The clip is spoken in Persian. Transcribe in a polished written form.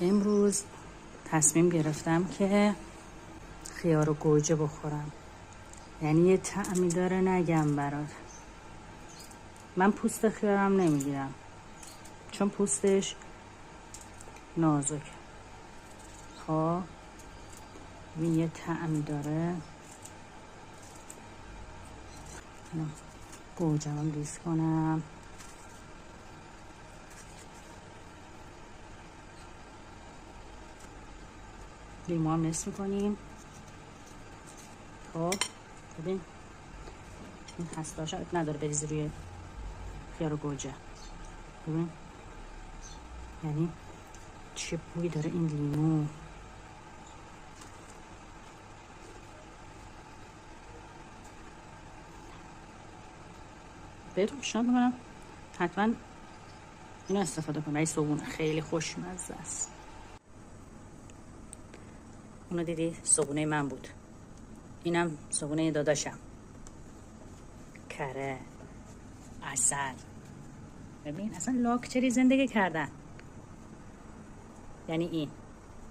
امروز تصمیم گرفتم که خیار و گوجه بخورم. یعنی یه طعمی داره نگم برات. من پوست خیارم نمیگیرم چون پوستش نازک. خب این یه طعمی داره. گوجه‌ام ریز کنم. لیمو هم نصف میکنیم. خب ببین این هستاش نداره بریزی روی خیار و گوجه. ببین یعنی چه بوی داره این لیمو. بهتون پیشنهاد میکنم حتما اینو استفاده کنم. این صبحونه خیلی خوشمزه است. اونو دیدی صبحونه من بود. اینم صبحونه داداشم. کره عسل. ببین اصلا لاکچری زندگی کردن. یعنی این